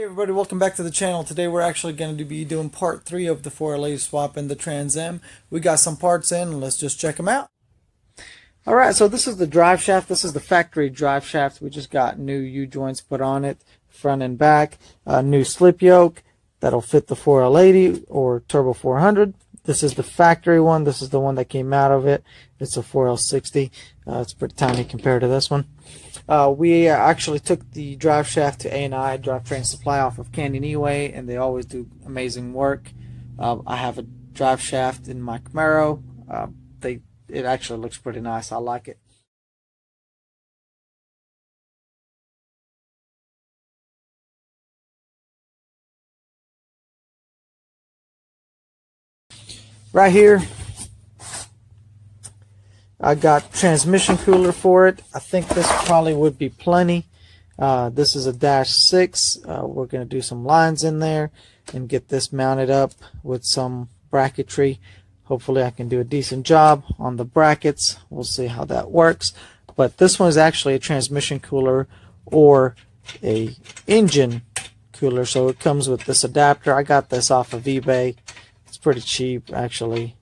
Hey everybody, welcome back to the channel. Today we're actually going to be doing part 3 of the 4LA swap in the Trans Am. We got some parts in, and let's just check them out. Alright, so this is the drive shaft. This is the factory drive shaft. We just got new U-joints put on it, front and back. New slip yoke that'll fit the 4L80 or Turbo 400. This is the factory one. This is the one that came out of it. It's a 4L60. It's pretty tiny compared to this one. We actually took the drive shaft to A&I Drivetrain Supply off of Canyon E-Way, and they always do amazing work. I have a drive shaft in my Camaro. It actually looks pretty nice. I like it. Right here, I got transmission cooler for it. I think this probably would be plenty. This is a -6. We're going to do some lines in there and get this mounted up with some bracketry. Hopefully I can do a decent job on the brackets. We'll see how that works. But this one is actually a transmission cooler or a engine cooler. So it comes with this adapter. I got this off of eBay. It's pretty cheap actually.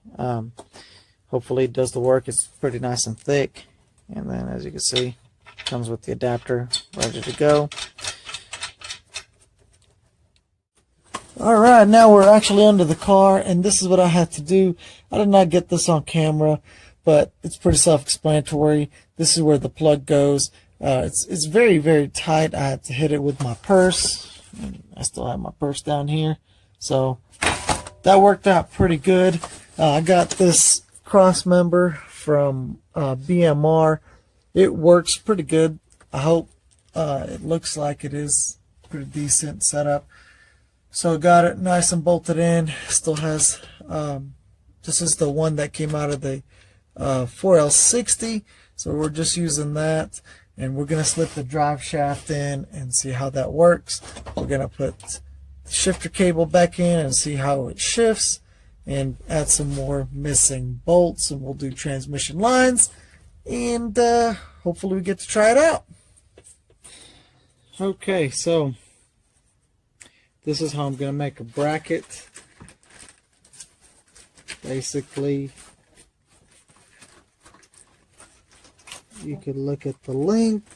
Hopefully it does the work. It's pretty nice and thick. And then as you can see, it comes with the adapter ready to go. Alright, now we're actually under the car, and this is what I had to do. I did not get this on camera, but it's pretty self-explanatory. This is where the plug goes. It's very, very tight. I had to hit it with my purse. I still have my purse down here. So that worked out pretty good. I got this Crossmember from BMR. It works pretty good. I hope it looks like it is pretty decent setup. So got it nice and bolted in. Still has this is the one that came out of the 4L60, so we're just using that, and we're gonna slip the drive shaft in and see how that works. We're gonna put the shifter cable back in and see how it shifts, and add some more missing bolts, and we'll do transmission lines, and hopefully we get to try it out. Okay, so this is how I'm going to make a bracket. Basically, you could look at the length.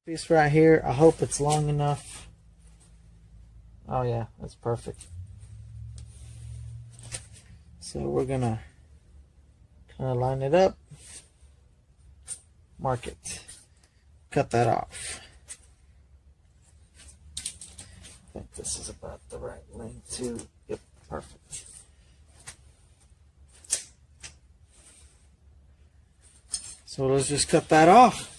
Piece right here. I hope it's long enough. Oh yeah, that's perfect. So we're gonna kind of line it up, mark it, cut that off. I think this is about the right length too. Yep, perfect. So let's just cut that off.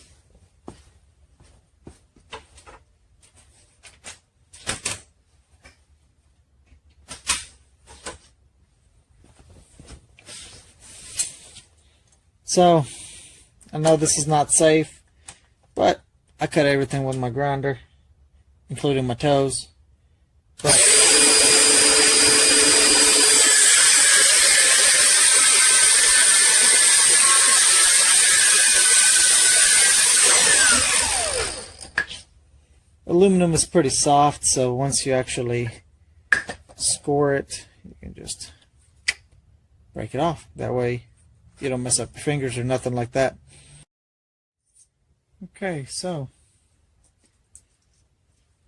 So, I know this is not safe, but I cut everything with my grinder, including my toes. But aluminum is pretty soft, so once you actually score it, you can just break it off. That way you don't mess up your fingers or nothing like that. Okay, so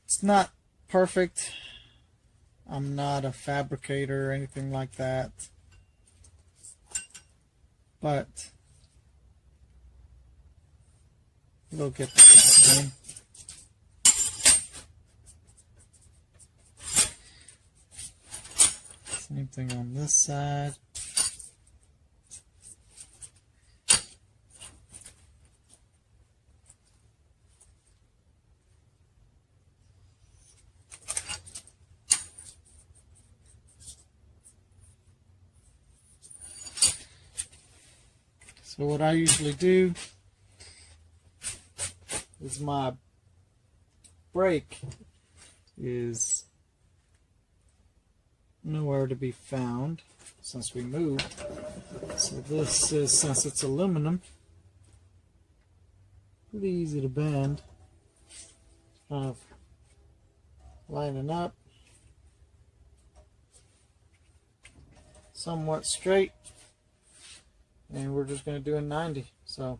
it's not perfect. I'm not a fabricator or anything like that, but we'll get the job done. Same thing on this side. So what I usually do is my brake is nowhere to be found since we moved. So this is, since it's aluminum, pretty easy to bend. Kind of lining up somewhat straight, and we're just going to do a 90. So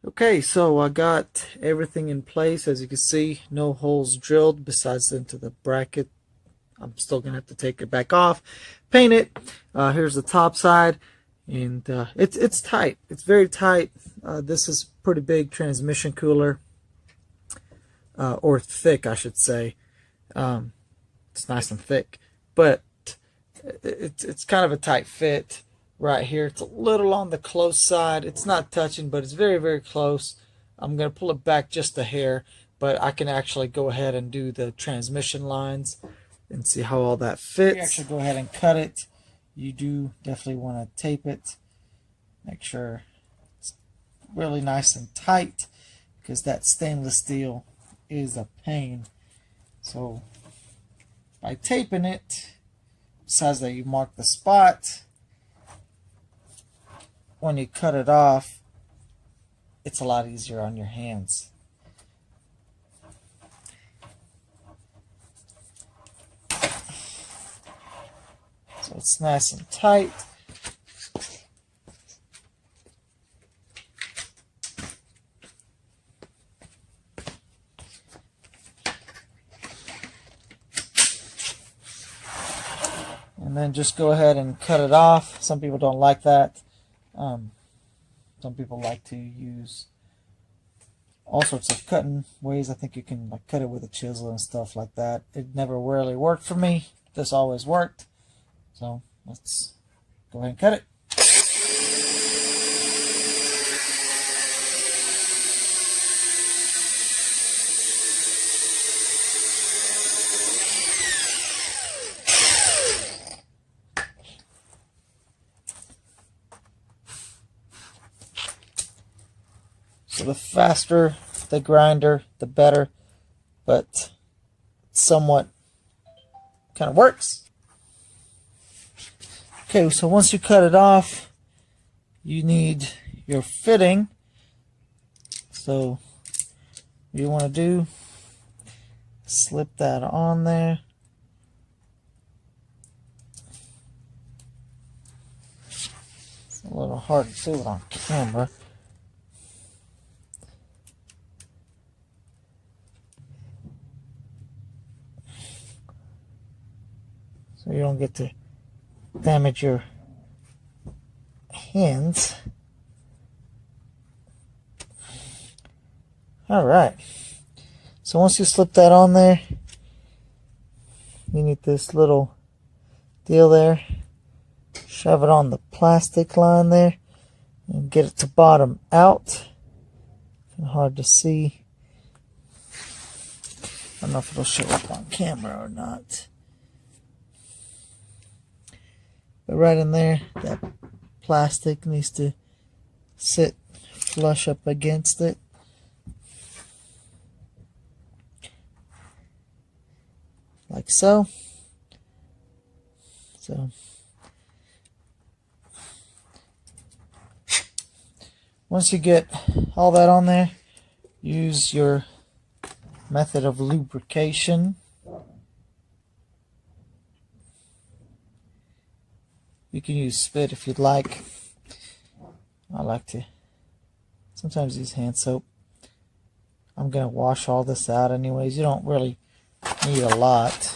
okay, so I got everything in place. As you can see, no holes drilled besides into the bracket. I'm still gonna have to take it back off, paint it. Here's the top side, and it's tight. It's very tight. This is pretty big transmission cooler, or thick, I should say. It's nice and thick, but it's kind of a tight fit right here. It's a little on the close side. It's not touching, but it's very, very close. I'm gonna pull it back just a hair, but I can actually go ahead and do the transmission lines and see how all that fits. You actually go ahead and cut it. You do definitely want to tape it. Make sure it's really nice and tight, because that stainless steel is a pain. So by taping it, besides that you mark the spot, when you cut it off, it's a lot easier on your hands. So it's nice and tight. And then just go ahead and cut it off. Some people don't like that. Some people like to use all sorts of cutting ways. I think you can like cut it with a chisel and stuff like that. It never really worked for me. This always worked. So let's go ahead and cut it. So the faster the grinder, the better, but somewhat kind of works. Okay, so once you cut it off, you need your fitting. So what you want to do, slip that on there. It's a little hard to do it on camera. So you don't get to damage your hands. Alright, so once you slip that on there, you need this little deal there. Shove it on the plastic line there and get it to bottom out. Kind of hard to see. I don't know if it'll show up on camera or not. But right in there, that plastic needs to sit flush up against it. Like so. So once you get all that on there, use your method of lubrication. You can use spit if you'd like. I like to sometimes use hand soap. I'm going to wash all this out anyways. You don't really need a lot.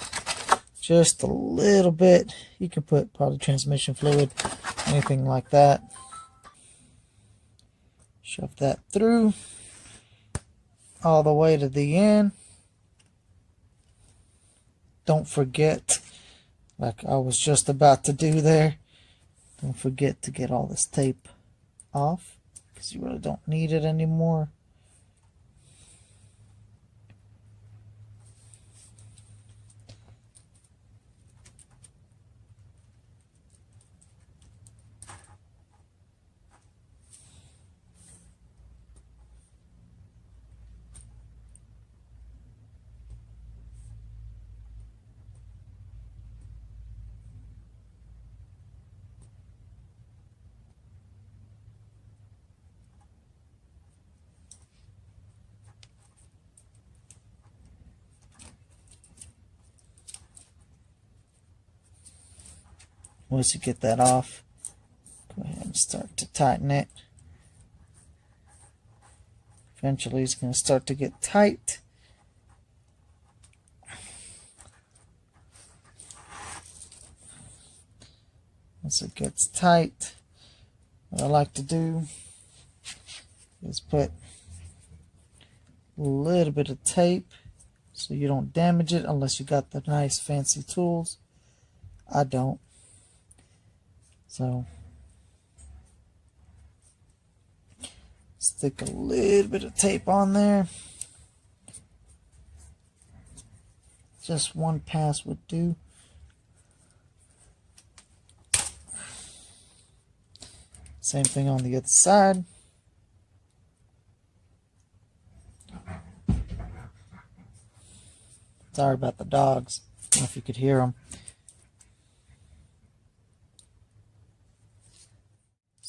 Just a little bit. You can put probably transmission fluid, anything like that. Shove that through all the way to the end. Don't forget, like I was just about to do there, Don't forget to get all this tape off because you really don't need it anymore. Once you get that off, go ahead and start to tighten it. Eventually it's going to start to get tight. Once it gets tight, what I like to do is put a little bit of tape so you don't damage it unless you got the nice fancy tools. I don't. So stick a little bit of tape on there. Just one pass would do. Same thing on the other side. Sorry about the dogs. I don't know if you could hear them.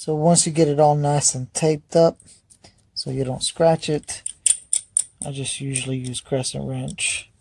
So once you get it all nice and taped up, so you don't scratch it, I just usually use crescent wrench.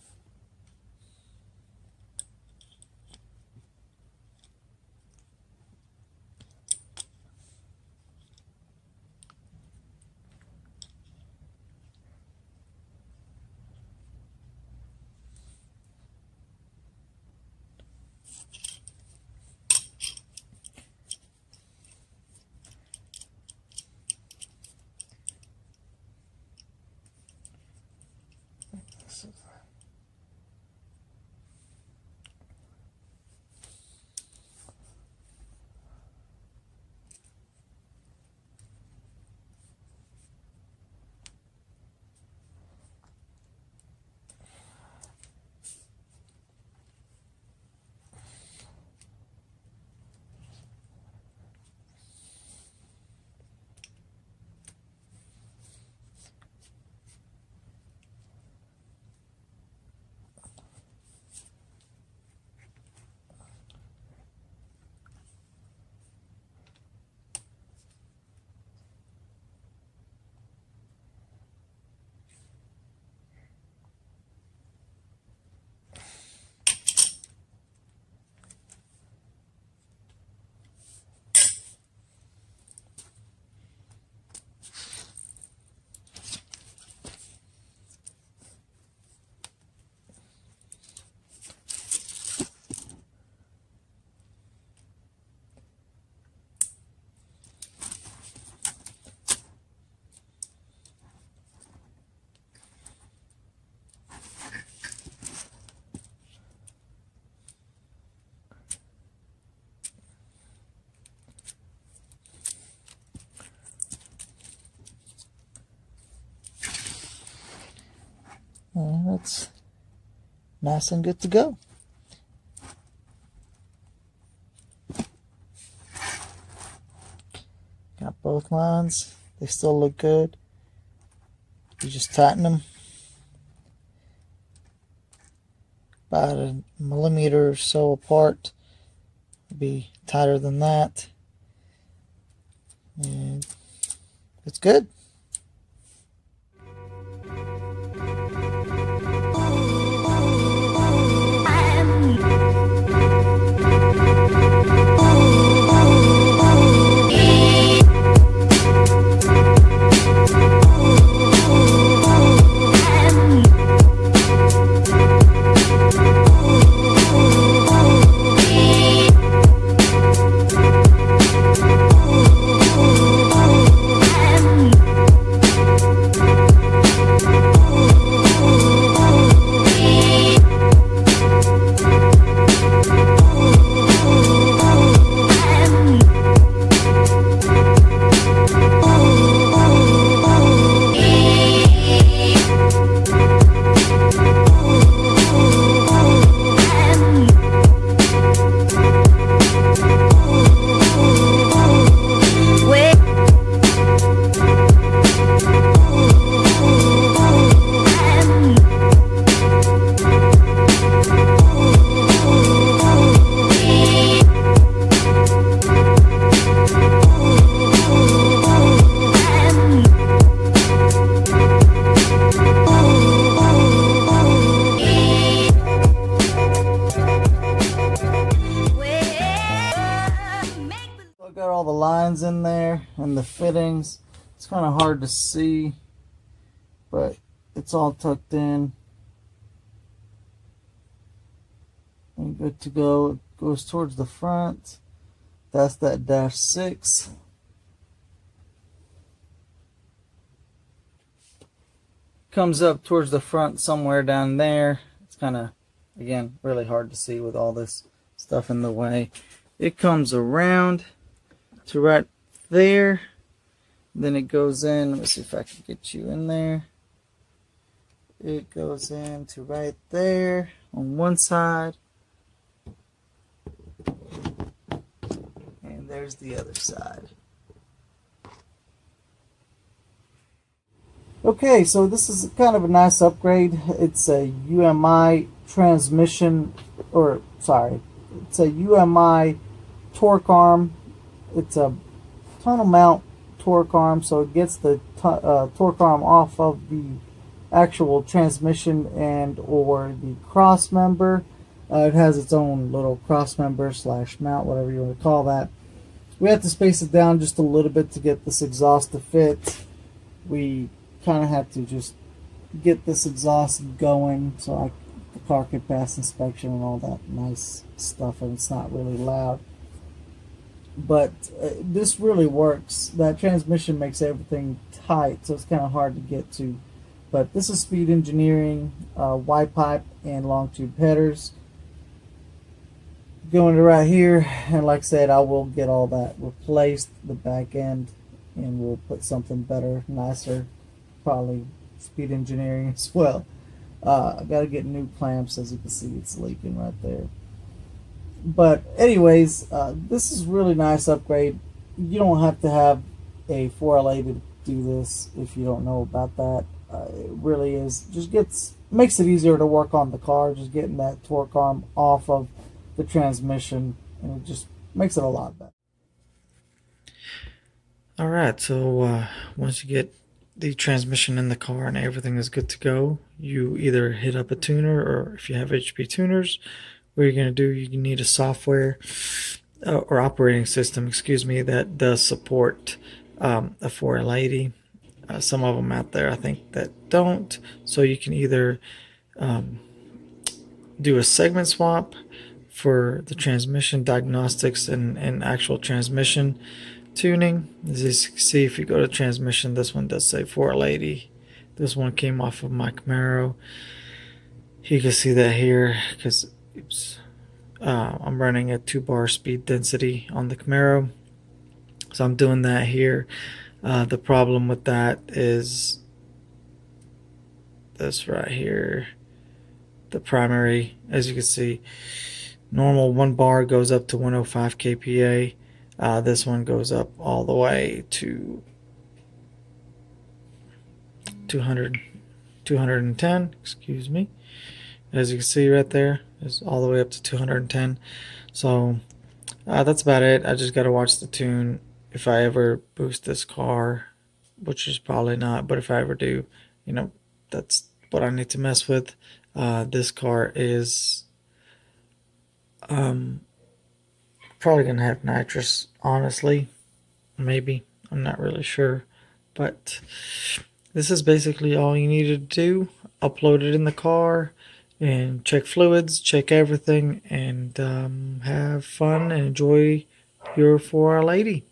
And that's nice and good to go. Got both lines. They still look good. You just tighten them about a millimeter or so apart. Be tighter than that. And it's good. I got all the lines in there and the fittings. It's kind of hard to see, but it's all tucked in and good to go. It goes towards the front. That's that -6. Comes up towards the front somewhere down there. It's kind of, again, really hard to see with all this stuff in the way. It comes around to right there. Then it goes in. Let me see if I can get you in there. It goes into right there on one side. And there's the other side. Okay, so this is kind of a nice upgrade. It's a UMI transmission, or sorry, it's a UMI torque arm. It's a tunnel mount torque arm, so it gets the torque arm off of the actual transmission and or the cross member. It has its own little cross member / mount, whatever you want to call that. We have to space it down just a little bit to get this exhaust to fit. We kind of had to just get this exhaust going so the car could pass inspection and all that nice stuff, and it's not really loud. But this really works. That transmission makes everything tight, so it's kind of hard to get to. But this is Speed Engineering, Y pipe and long tube headers. Going to right here, and like I said, I will get all that replaced, the back end, and we'll put something better, nicer. Probably Speed Engineering as well. I got to get new clamps. As you can see, it's leaking right there. But anyways, this is really nice upgrade. You don't have to have a 4L80 to do this if you don't know about that. It really is just makes it easier to work on the car. Just getting that torque arm off of the transmission, and it just makes it a lot better. All right, so once you get the transmission in the car and everything is good to go, you either hit up a tuner, or if you have HP tuners, what you're going to do, you need a software or operating system, excuse me, that does support a 4L80. Some of them out there I think that don't, so you can either do a segment swap for the transmission diagnostics and actual transmission tuning. As you can see, if you go to transmission, this one does say 4L80. This one came off of my Camaro. You can see that here because I'm running a 2-bar speed density on the Camaro, so I'm doing that here. The problem with that is this right here, the primary. As you can see, normal 1 bar goes up to 105 kPa. This one goes up all the way to 210, excuse me. As you can see right there, it's all the way up to 210. So that's about it. I just got to watch the tune. If I ever boost this car, which is probably not, but if I ever do, you know, that's what I need to mess with. This car is probably gonna have nitrous, honestly. Maybe, I'm not really sure, but this is basically all you needed to do. Upload it in the car and check fluids, check everything, and have fun and enjoy your 4L80.